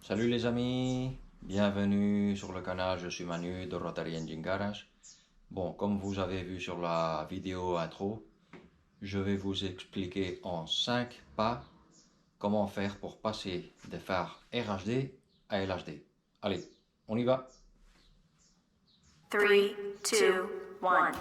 Salut les amis, bienvenue sur le canal, je suis Manu de Rotary Engine Garage. Bon, comme vous avez vu sur la vidéo intro, je vais vous expliquer en 5 pas comment faire pour passer des phares RHD à LHD. Allez, on y va. 3, 2, 1.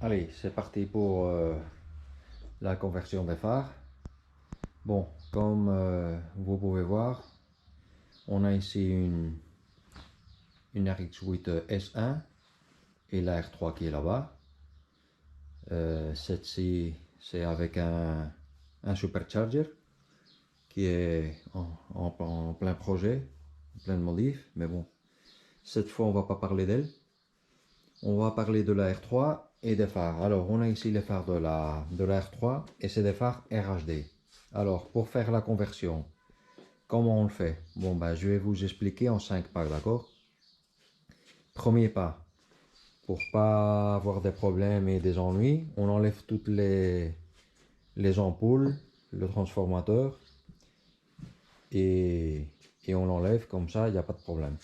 Allez, c'est parti pour la conversion des phares. Bon, comme vous pouvez voir, on a ici une RX8 S1 et la R3 qui est là-bas. Celle-ci, c'est avec un supercharger qui est en plein projet, en pleine modif, mais bon, cette fois on va pas parler d'elle. On va parler de la R3 et des phares. Alors on a ici les phares de la R3 et c'est des phares RHD. Alors pour faire la conversion, comment on le fait? Bon ben je vais vous expliquer en 5 pas, d'accord? Premier pas, pour pas avoir des problèmes et des ennuis, on enlève toutes les ampoules, le transformateur et on l'enlève comme ça, il n'y a pas de problème.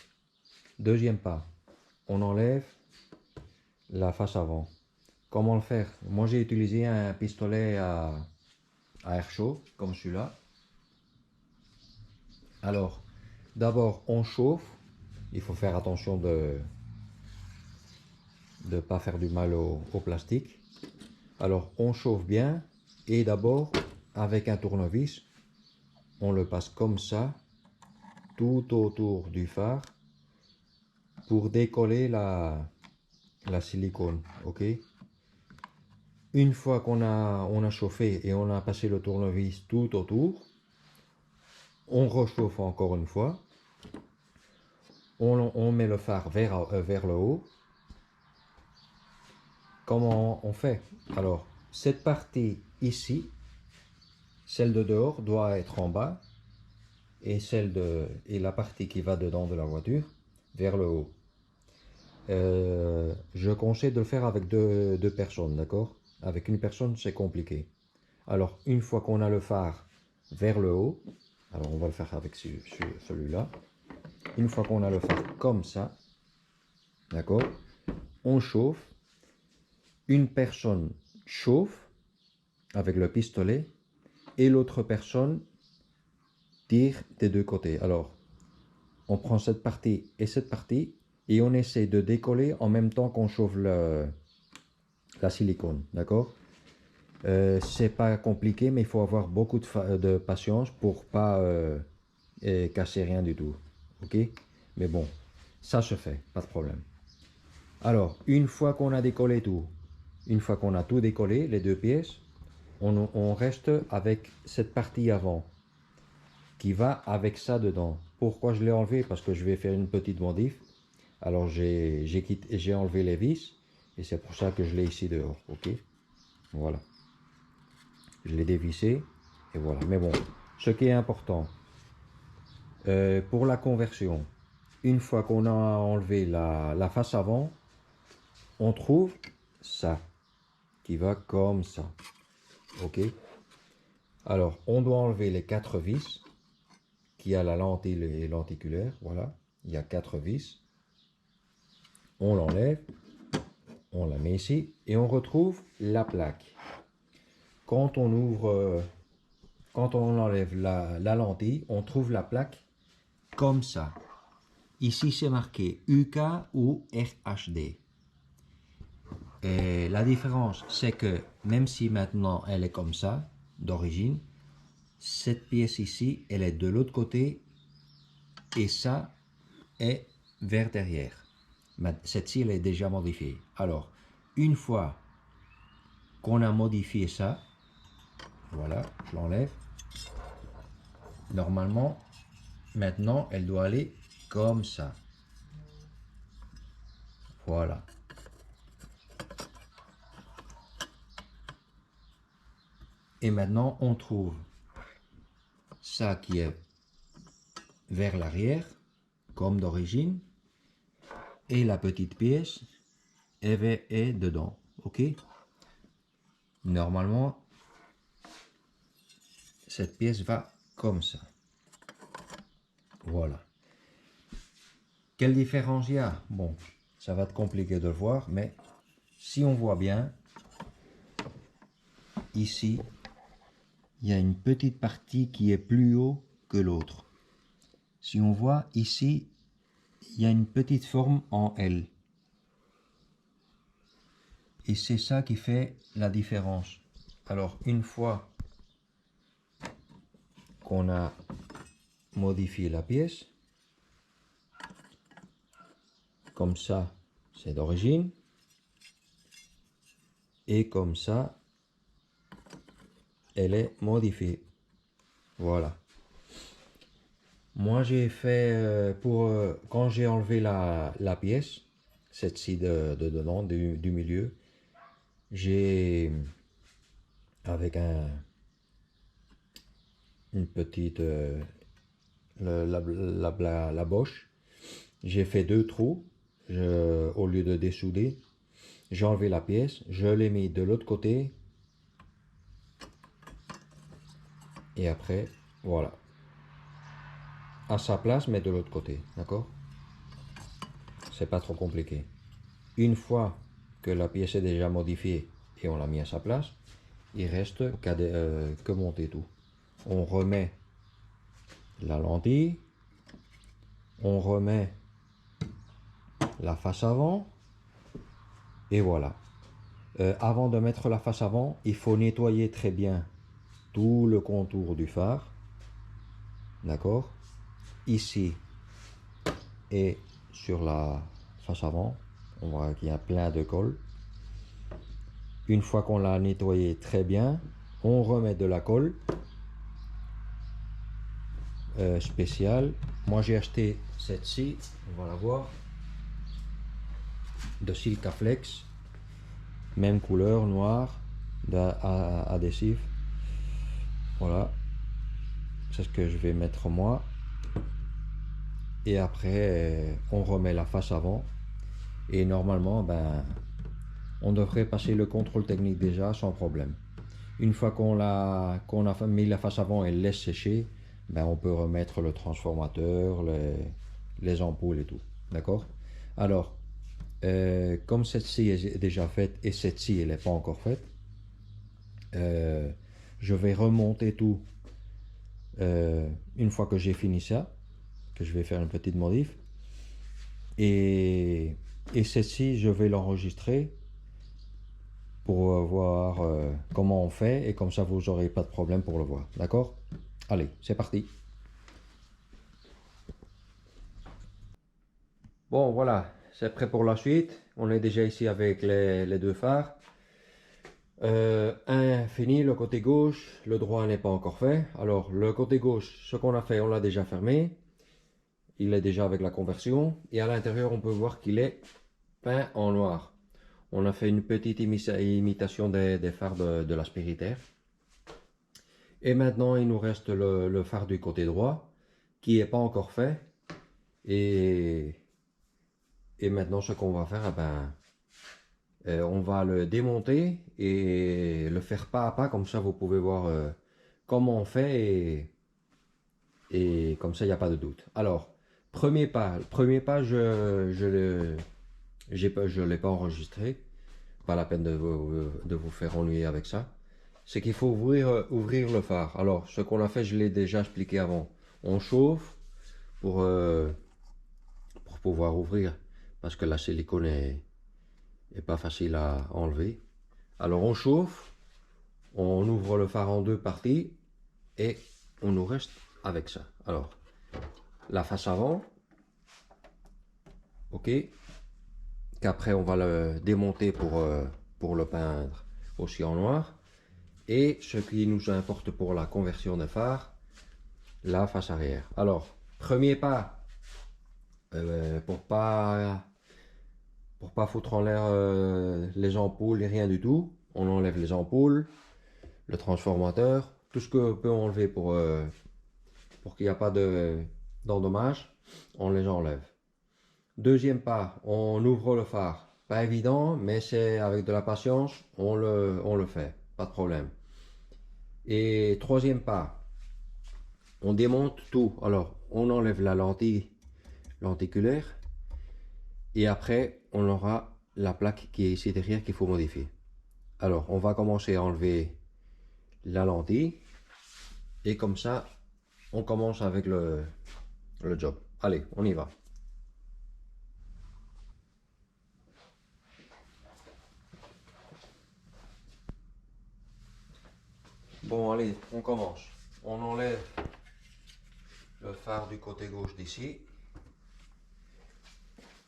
Deuxième pas, on enlève la face avant. Comment le faire? Moi j'ai utilisé un pistolet à air chaud comme celui-là. Alors d'abord on chauffe, il faut faire attention de ne pas faire du mal au plastique. Alors on chauffe bien et d'abord avec un tournevis on le passe comme ça tout autour du phare pour décoller la silicone, ok? Une fois qu'on a chauffé et on a passé le tournevis tout autour, on rechauffe encore une fois, on met le phare vers le haut. Comment on fait? Alors cette partie ici, celle de dehors doit être en bas et la partie qui va dedans de la voiture vers le haut. Je conseille de le faire avec deux personnes, d'accord? Avec une personne c'est compliqué. Alors une fois qu'on a le phare vers le haut, alors on va le faire avec celui-là. Une fois qu'on a le phare comme ça, d'accord, on chauffe. Une personne chauffe avec le pistolet et l'autre personne tire des deux côtés. Alors on prend cette partie et on essaie de décoller en même temps qu'on chauffe la silicone, d'accord? C'est pas compliqué, mais il faut avoir beaucoup de patience pour pas casser rien du tout, ok? Mais bon, ça se fait, pas de problème. Alors une fois qu'on a décollé tout, une fois qu'on a tout décollé, les deux pièces, on reste avec cette partie avant qui va avec ça dedans. Pourquoi je l'ai enlevé? Parce que je vais faire une petite modif. Alors j'ai enlevé les vis et c'est pour ça que je l'ai ici dehors, ok? Voilà. Je l'ai dévissé et voilà. Mais bon, ce qui est important pour la conversion, une fois qu'on a enlevé la face avant, on trouve ça qui va comme ça, ok? Alors on doit enlever les 4 vis qui a la lentille et lenticulaire, voilà, il y a 4 vis. On l'enlève, on la met ici et on retrouve la plaque. Quand on ouvre, quand on enlève la lentille, on trouve la plaque comme ça. Ici c'est marqué UK ou RHD. Et la différence c'est que même si maintenant elle est comme ça d'origine, cette pièce ici elle est de l'autre côté et ça est vers derrière. Cette-ci elle est déjà modifiée. Alors une fois qu'on a modifié ça, voilà, je l'enlève. Normalement maintenant elle doit aller comme ça. Voilà. Et maintenant, on trouve ça qui est vers l'arrière, comme d'origine, et la petite pièce est dedans. Ok? Normalement, cette pièce va comme ça. Voilà. Quelle différence il y a? Bon, ça va être compliqué de le voir, mais si on voit bien, ici, il y a une petite partie qui est plus haut que l'autre. Si on voit ici, il y a une petite forme en L. Et c'est ça qui fait la différence. Alors, une fois qu'on a modifié la pièce, comme ça, c'est d'origine. Et comme ça, elle est modifiée. Voilà. Moi, j'ai fait quand j'ai enlevé la pièce, cette-ci de dedans, du milieu, j'ai, avec une petite, la boche, j'ai fait 2 trous. Au lieu de dessouder, j'ai enlevé la pièce, je l'ai mis de l'autre côté. Et après, voilà. À sa place, mais de l'autre côté. D'accord? C'est pas trop compliqué. Une fois que la pièce est déjà modifiée et on l'a mis à sa place, il reste que monter tout. On remet la lentille. On remet la face avant. Et voilà. Avant de mettre la face avant, il faut nettoyer très bien tout le contour du phare. D'accord? Ici et sur la face avant, on voit qu'il y a plein de colle. Une fois qu'on l'a nettoyé très bien, on remet de la colle spéciale. Moi j'ai acheté cette-ci, on va la voir, de Silkaflex, même couleur, noir, adhésif. Voilà, c'est ce que je vais mettre moi. Et après, on remet la face avant. Et normalement, ben, on devrait passer le contrôle technique déjà sans problème. Une fois qu'on a mis la face avant et laisse sécher, ben, on peut remettre le transformateur, les ampoules et tout. D'accord? Alors, comme celle-ci est déjà faite et celle-ci elle n'est pas encore faite, je vais remonter tout une fois que j'ai fini ça, que je vais faire une petite modif. Et celle-ci, je vais l'enregistrer pour voir comment on fait, et comme ça vous n'aurez pas de problème pour le voir. D'accord? Allez, c'est parti. Bon, voilà, c'est prêt pour la suite. On est déjà ici avec les 2 phares. Un fini, le côté gauche, le droit n'est pas encore fait. Alors, le côté gauche, ce qu'on a fait, on l'a déjà fermé. Il est déjà avec la conversion. Et à l'intérieur, on peut voir qu'il est peint en noir. On a fait une petite imitation des phares de l'Aspiritaire. Et maintenant, il nous reste le phare du côté droit, qui n'est pas encore fait. Et maintenant, ce qu'on va faire, eh ben, on va le démonter et le faire pas à pas, comme ça vous pouvez voir comment on fait, et comme ça il n'y a pas de doute. Alors, premier pas je l'ai pas enregistré, pas la peine de vous faire ennuyer avec ça. C'est qu'il faut ouvrir le phare. Alors, ce qu'on a fait, je l'ai déjà expliqué avant. On chauffe pour pouvoir ouvrir, parce que la silicone est pas facile à enlever. Alors on chauffe, on ouvre le phare en 2 parties et on nous reste avec ça. Alors la face avant, ok, qu'après on va le démonter pour le peindre aussi en noir. Et ce qui nous importe pour la conversion de phare, la face arrière. Alors premier pas, pour pas foutre en l'air les ampoules et rien du tout, on enlève les ampoules, le transformateur, tout ce qu'on peut enlever pour qu'il n'y ait pas d'endommage, on les enlève. Deuxième pas, on ouvre le phare. Pas évident, mais c'est avec de la patience, on le fait, pas de problème. Et troisième pas, on démonte tout. Alors, on enlève la lentille lenticulaire et après, on aura la plaque qui est ici derrière qu'il faut modifier. Alors, on va commencer à enlever la lentille et comme ça, on commence avec le job. Allez, on y va. Bon, allez, on commence. On enlève le phare du côté gauche d'ici.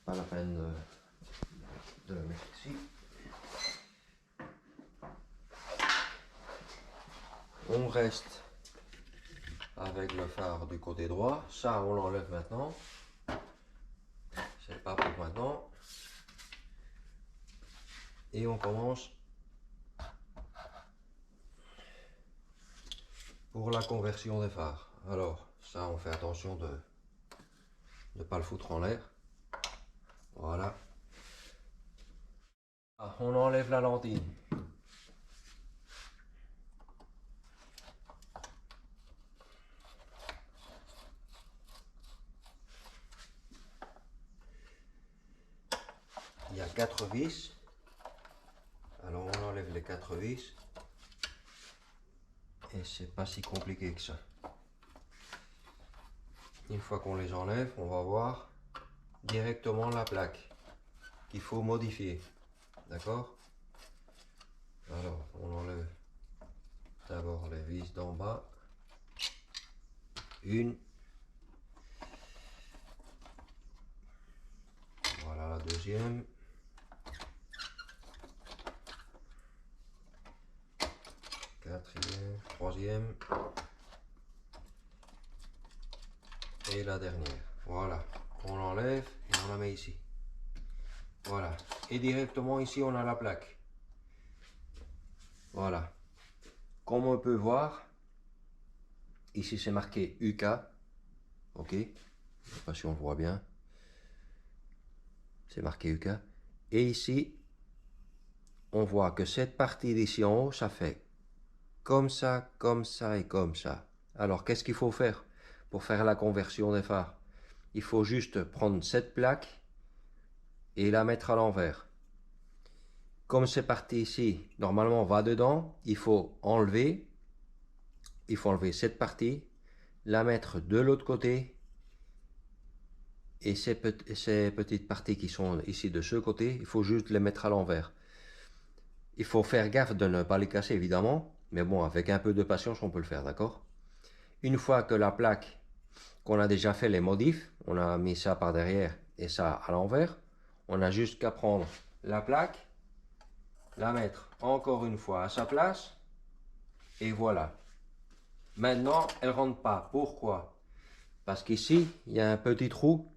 Pas la peine de le mettre ici. On reste avec le phare du côté droit. Ça, on l'enlève maintenant. C'est pas pour maintenant. Et on commence pour la conversion des phares. Alors, ça, on fait attention de ne pas le foutre en l'air. Voilà. Ah, on enlève la lentille. Il y a 4 vis. Alors on enlève les 4 vis. Et c'est pas si compliqué que ça. Une fois qu'on les enlève, on va voir directement la plaque qu'il faut modifier. D'accord? Alors on enlève d'abord les vis d'en bas. Une. Voilà la deuxième. Quatrième, troisième. Et la dernière. Voilà. On l'enlève et on la met ici. Voilà. Et directement ici on a la plaque. Voilà. Comme on peut voir, ici c'est marqué UK. Ok. Je ne sais pas si on le voit bien. C'est marqué UK. Et ici, on voit que cette partie d'ici en haut, ça fait comme ça et comme ça. Alors, qu'est-ce qu'il faut faire pour faire la conversion des phares? Il faut juste prendre cette plaque et la mettre à l'envers. Comme cette partie ici, normalement, va dedans, il faut enlever cette partie, la mettre de l'autre côté. Et ces petites parties qui sont ici de ce côté, il faut juste les mettre à l'envers. Il faut faire gaffe de ne pas les casser évidemment, mais bon, avec un peu de patience, on peut le faire, d'accord? Une fois que la plaque, qu'on a déjà fait les modifs, on a mis ça par derrière et ça à l'envers, on a juste qu'à prendre la plaque, la mettre encore une fois à sa place, et voilà. Maintenant, elle ne rentre pas. Pourquoi? Parce qu'ici, il y a un petit trou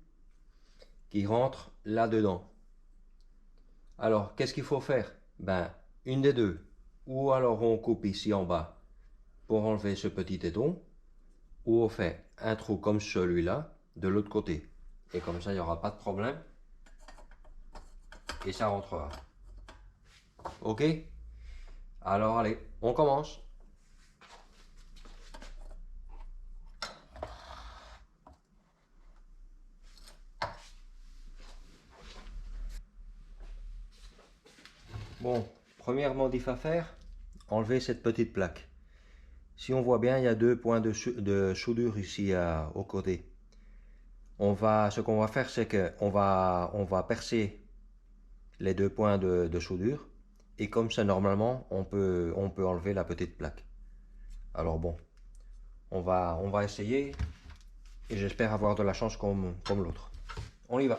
qui rentre là-dedans. Alors, qu'est-ce qu'il faut faire? Ben, une des deux. Ou alors on coupe ici en bas pour enlever ce petit téton, ou on fait un trou comme celui-là de l'autre côté. Et comme ça, il n'y aura pas de problème. Et ça rentrera. Ok? Alors, allez, on commence. Bon, première modif à faire, enlever cette petite plaque. Si on voit bien, il y a 2 points de soudure ici au côté. Ce qu'on va faire, c'est qu'on va percer les 2 points de soudure. Et comme ça, normalement, on peut enlever la petite plaque. Alors bon, on va essayer. Et j'espère avoir de la chance comme l'autre. On y va.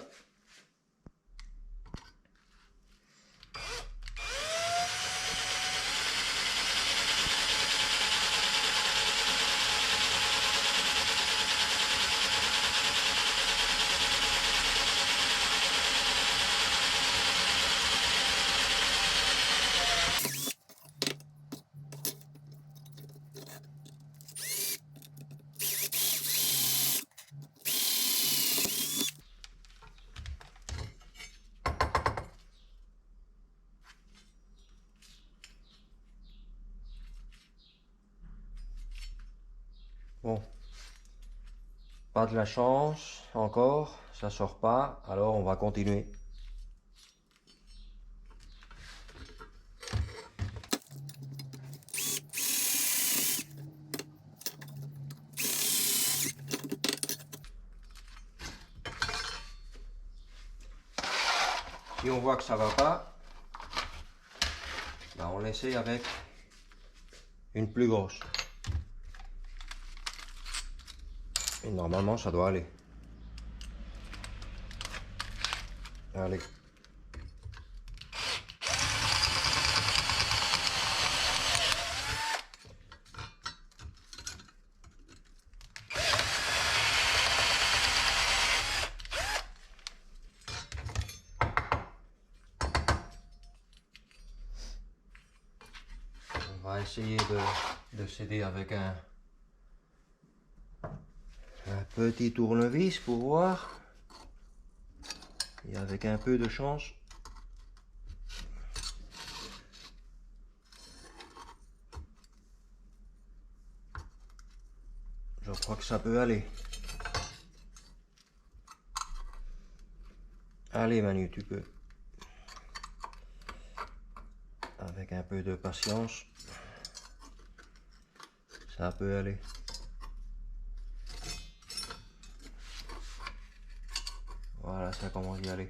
Pas de la chance encore, ça sort pas, alors on va continuer. Si on voit que ça va pas, ben on essaye avec une plus grosse. Et normalement ça doit aller. Allez. On va essayer de s'aider avec un petit tournevis pour voir. Et avec un peu de chance, je crois que ça peut aller. Allez Manu, tu peux. Avec un peu de patience, ça peut aller. Voilà, ça commence à y aller.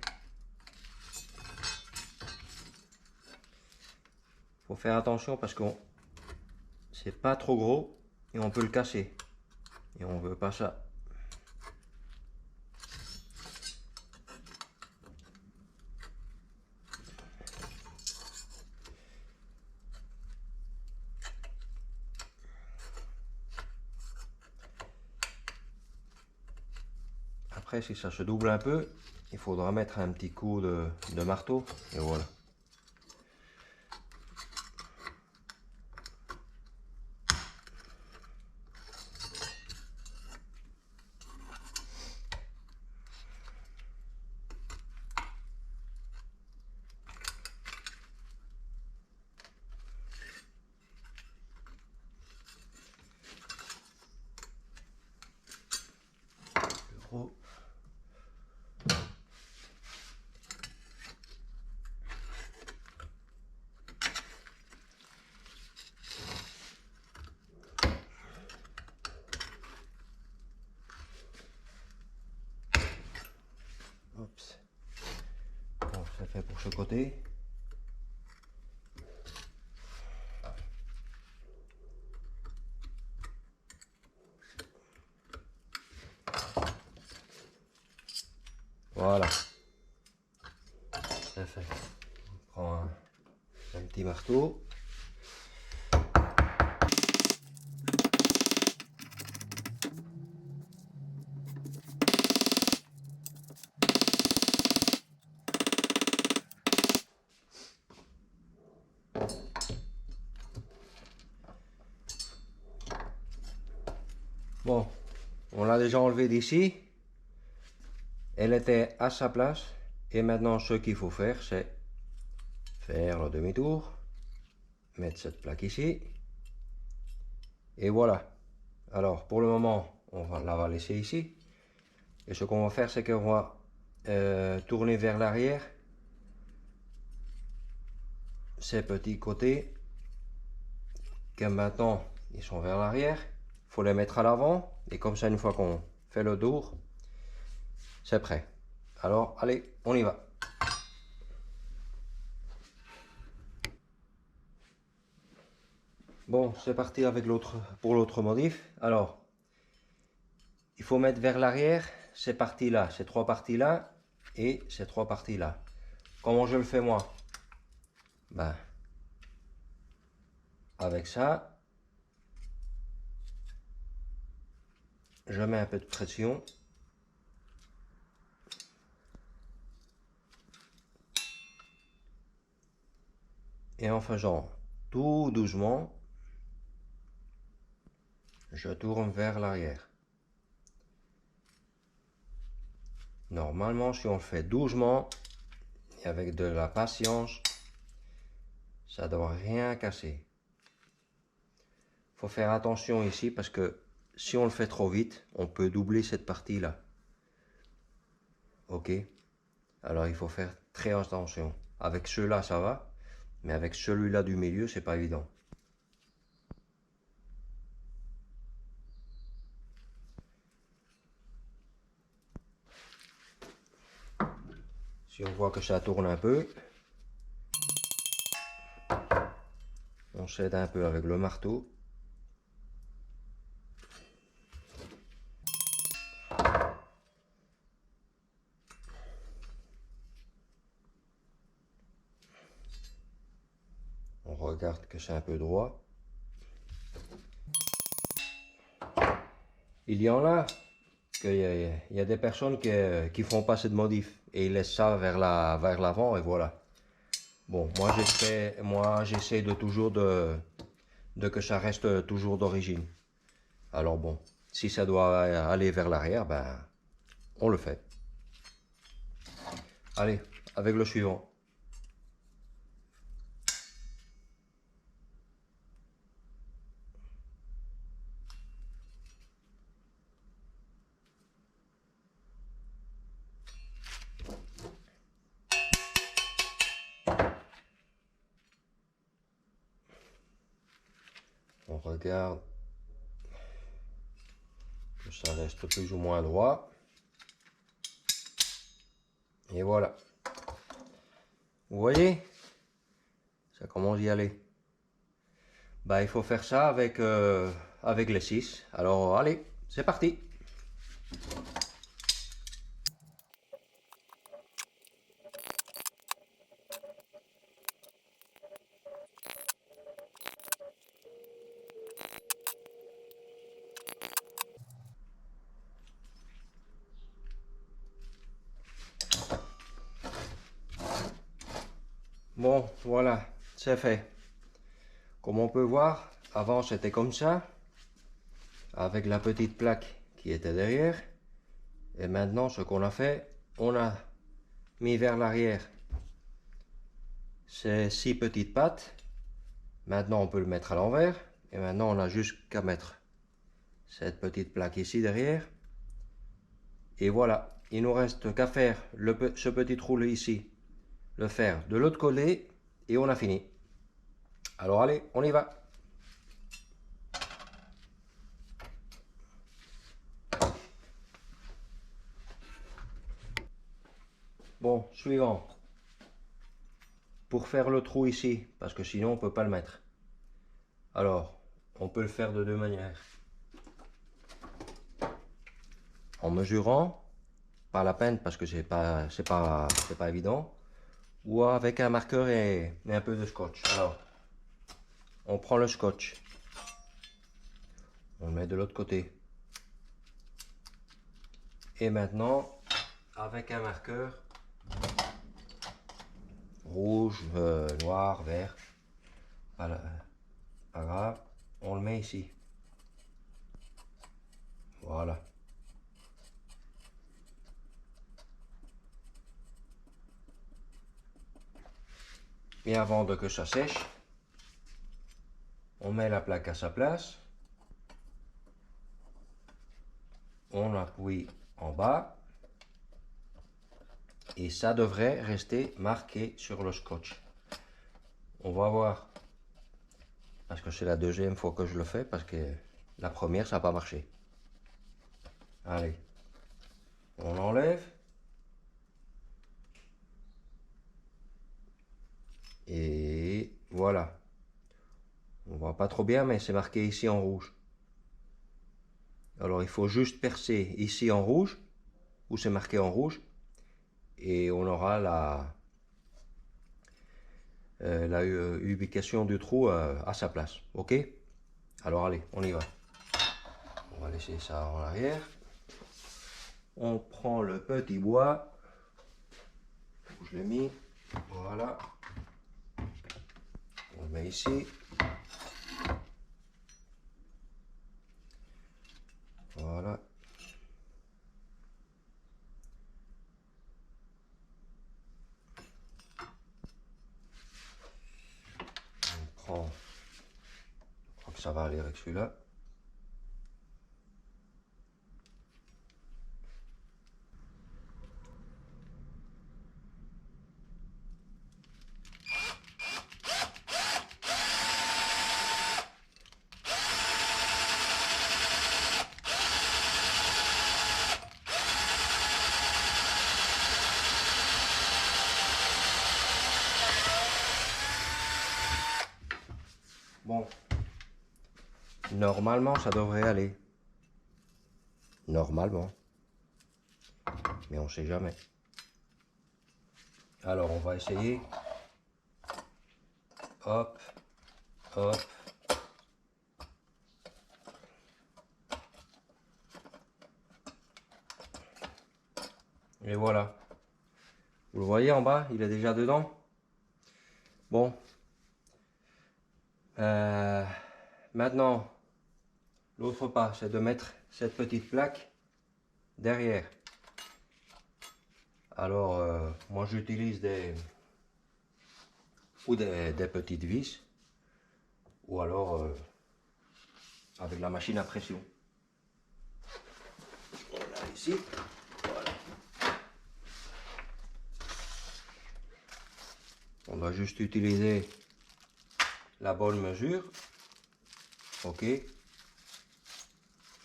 Faut faire attention parce que c'est pas trop gros et on peut le casser. Et on veut pas ça. Après, si ça se double un peu, il faudra mettre un petit coup de marteau et voilà. Gros. Oups. Bon, c'est fait pour ce côté. Voilà. C'est fait. On prend un petit marteau. Bon, on l'a déjà enlevé d'ici. Elle était à sa place. Et maintenant, ce qu'il faut faire, c'est faire le demi-tour. Mettre cette plaque ici. Et voilà. Alors, pour le moment, la va laisser ici. Et ce qu'on va faire, c'est qu'on va tourner vers l'arrière. Ces petits côtés, que maintenant, ils sont vers l'arrière. Il faut les mettre à l'avant. Et comme ça, une fois qu'on fait le tour, c'est prêt. Alors, allez, on y va. Bon, c'est parti avec pour l'autre modif. Alors, il faut mettre vers l'arrière ces parties-là, ces trois parties-là et ces trois parties-là. Comment je le fais moi? Ben, avec ça, je mets un peu de pression. Et en faisant tout doucement, je tourne vers l'arrière. Normalement, si on le fait doucement et avec de la patience, ça ne doit rien casser. Il faut faire attention ici parce que si on le fait trop vite, on peut doubler cette partie-là. Ok? Alors il faut faire très attention. Avec ceux-là, ça va, mais avec celui-là du milieu, c'est pas évident. Si on voit que ça tourne un peu, on s'aide un peu avec le marteau. On regarde que c'est un peu droit. Il y en a, il y a des personnes qui font pas cette modif et ils laissent ça vers l'avant et voilà. Bon, moi j'essaie de toujours de que ça reste toujours d'origine. Alors bon, si ça doit aller vers l'arrière, ben on le fait. Allez, avec le suivant. On regarde que ça reste plus ou moins droit. Et voilà. Vous voyez? Ça commence à y aller. Bah, il faut faire ça avec les 6. Alors allez, c'est parti. Bon, voilà, c'est fait. Comme on peut voir, avant c'était comme ça, avec la petite plaque qui était derrière. Et maintenant, ce qu'on a fait, on a mis vers l'arrière ces 6 petites pattes. Maintenant, on peut le mettre à l'envers. Et maintenant, on a juste qu'à mettre cette petite plaque ici derrière. Et voilà, il nous reste qu'à faire ce petit trou ici, le faire de l'autre côté et on a fini. Alors allez, on y va. Bon, suivant. Pour faire le trou ici, parce que sinon on peut pas le mettre. Alors, on peut le faire de deux manières. En mesurant, pas la peine parce que c'est pas évident, ou avec un marqueur et un peu de scotch. Alors, on prend le scotch, on le met de l'autre côté. Et maintenant, avec un marqueur rouge, noir, vert, pas grave, on le met ici. Voilà. Et avant que ça sèche, on met la plaque à sa place. On appuie en bas. Et ça devrait rester marqué sur le scotch. On va voir. Parce que c'est la deuxième fois que je le fais. Parce que la première, ça n'a pas marché. Allez. On enlève. Et voilà. On voit pas trop bien, mais c'est marqué ici en rouge. Alors il faut juste percer ici en rouge, où c'est marqué en rouge, et on aura la ubication du trou à sa place. Ok? Alors allez, on y va. On va laisser ça en arrière. On prend le petit bois. Où je l'ai mis. Voilà. On le met ici. Voilà. On prend. Je crois que ça va aller avec celui-là. Bon, normalement ça devrait aller. Normalement. Mais on sait jamais. Alors on va essayer. Hop, hop. Et voilà. Vous le voyez en bas, il est déjà dedans. Bon. Maintenant, l'autre pas, c'est de mettre cette petite plaque derrière. Alors, moi j'utilise des petites vis, ou alors avec la machine à pression. Voilà, ici. Voilà. On doit juste utiliser la bonne mesure. Ok.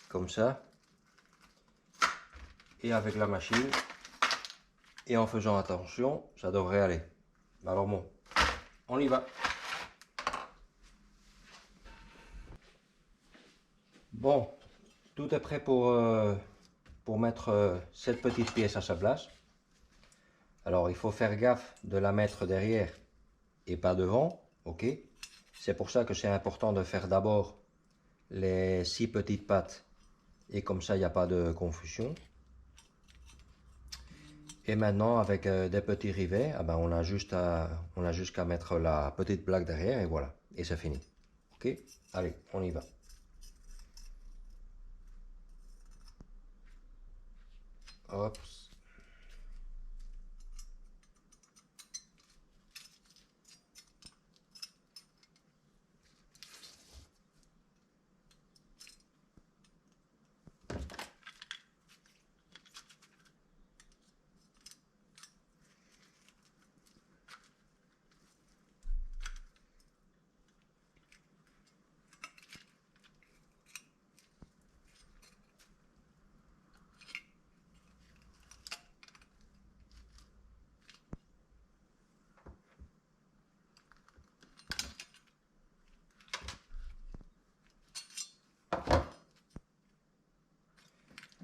Comme ça. Et avec la machine. Et en faisant attention, ça devrait aller. Alors bon, on y va. Bon, tout est prêt pour mettre cette petite pièce à sa place. Alors il faut faire gaffe de la mettre derrière et pas devant, ok? C'est pour ça que c'est important de faire d'abord les 6 petites pattes et comme ça il n'y a pas de confusion. Et maintenant avec des petits rivets, ah ben, on a juste qu'à mettre la petite plaque derrière et voilà, et c'est fini. Ok? Allez, on y va. Hop.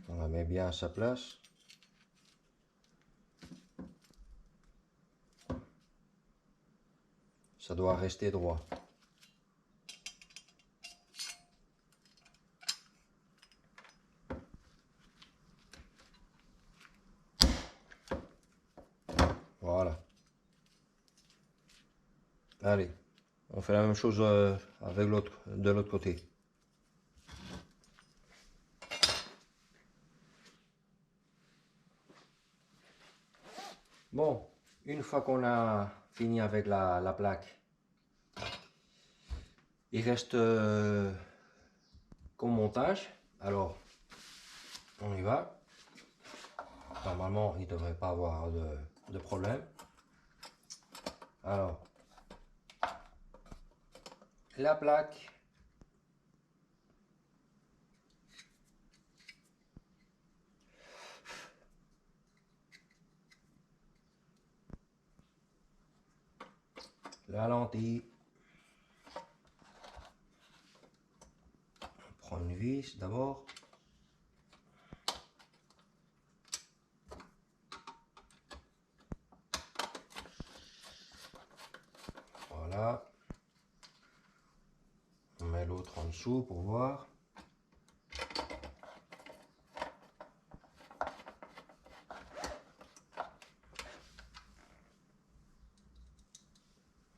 On la met bien à sa place. Ça doit rester droit. Voilà. Allez, on fait la même chose avec de l'autre côté. Bon, une fois qu'on a fini avec la plaque, il reste comme montage. Alors, on y va. Normalement, il ne devrait pas avoir de problème. Alors, la plaque. La lentille. On prend une vis d'abord. Voilà. On met l'autre en dessous pour voir.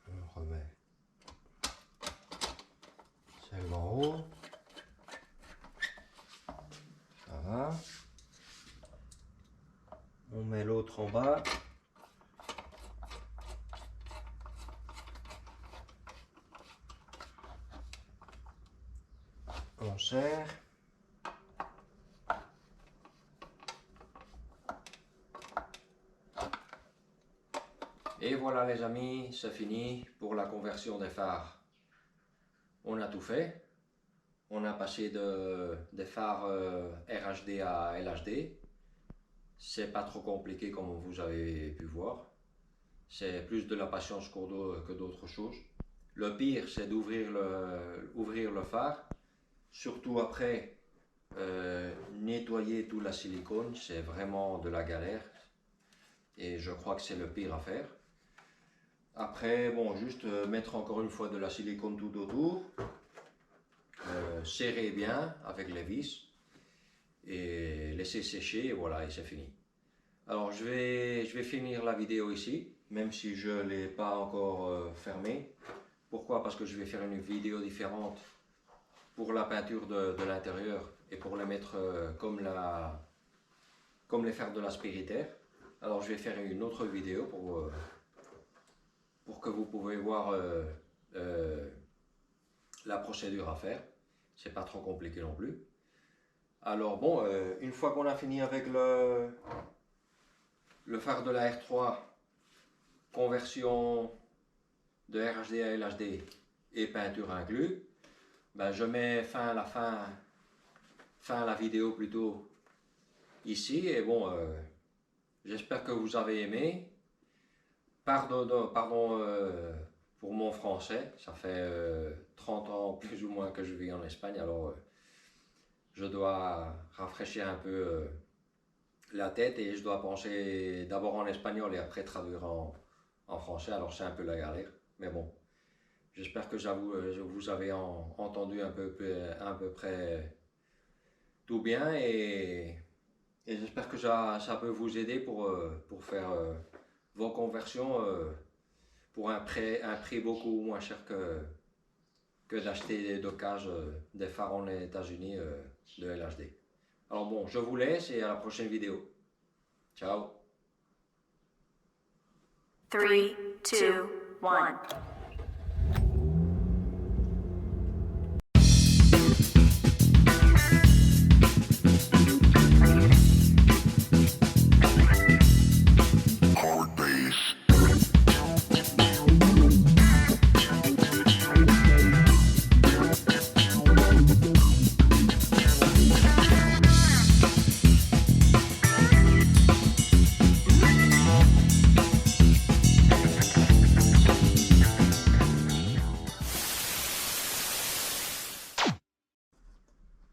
On remet celle d'en haut. Ça va. On met l'autre en bas. On serre. Et voilà les amis, c'est fini pour la conversion des phares. On a tout fait. On a passé des phares RHD à LHD. C'est pas trop compliqué comme vous avez pu voir. C'est plus de la patience que d'autres choses. Le pire, c'est d'ouvrir ouvrir le phare. Surtout après, nettoyer tout la silicone, c'est vraiment de la galère. Et je crois que c'est le pire à faire. Après, bon, juste mettre encore une fois de la silicone tout autour. Serrer bien avec les vis. Et laisser sécher, et voilà, et c'est fini. Alors je vais finir la vidéo ici, même si je ne l'ai pas encore fermée. Pourquoi? Parce que je vais faire une vidéo différente pour la peinture de l'intérieur et pour les mettre comme les faire de l'aspiritaire. Alors je vais faire une autre vidéo pour que vous pouvez voir la procédure à faire. C'est pas trop compliqué non plus. Alors bon, une fois qu'on a fini avec le phare de la R3, conversion de RHD à LHD et peinture inclus, ben je mets fin à la vidéo plutôt ici. Et bon, j'espère que vous avez aimé. Pardon pour mon français, ça fait 30 ans plus ou moins que je vis en Espagne, alors je dois rafraîchir un peu la tête et je dois penser d'abord en espagnol et après traduire en français, alors c'est un peu la galère, mais bon, j'espère que vous avez entendu à peu près tout bien et j'espère que ça peut vous aider pour faire vos conversions pour un prix beaucoup moins cher que d'acheter d'occasion des phares en États-Unis de LHD. Alors bon, je vous laisse et à la prochaine vidéo. Ciao. 3, 2, 1.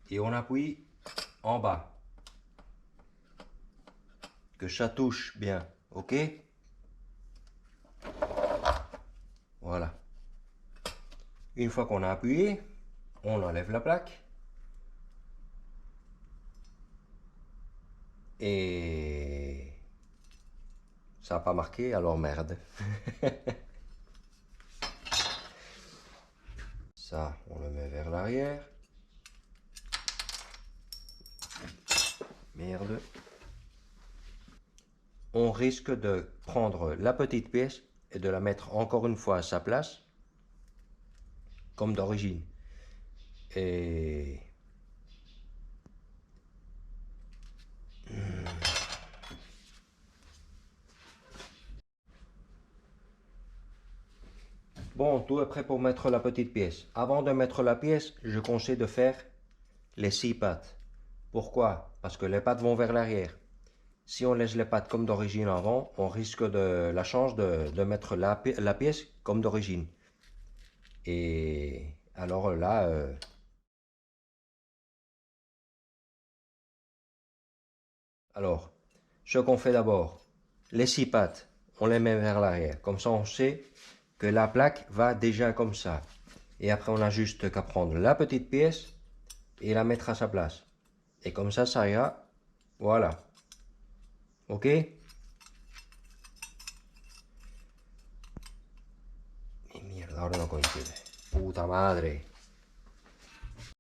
Et on appuie en bas. Que ça touche bien, ok? Voilà. Une fois qu'on a appuyé, on enlève la plaque. Et ça n'a pas marqué, alors merde. Ça, on le met vers l'arrière. Merde. On risque de prendre la petite pièce et de la mettre encore une fois à sa place, comme d'origine. Et bon, tout est prêt pour mettre la petite pièce. Avant de mettre la pièce, je conseille de faire les 6 pattes. Pourquoi? Parce que les pattes vont vers l'arrière. Si on laisse les pattes comme d'origine avant, on risque de la chance de mettre la pièce comme d'origine. Et alors là, alors, ce qu'on fait d'abord, les 6 pattes, on les met vers l'arrière. Comme ça, on sait que la plaque va déjà comme ça. Et après, on n'a juste qu'à prendre la petite pièce et la mettre à sa place. Et comme ça ira. Voilà. Ok? Mierda, ahora no coincide. Puta madre.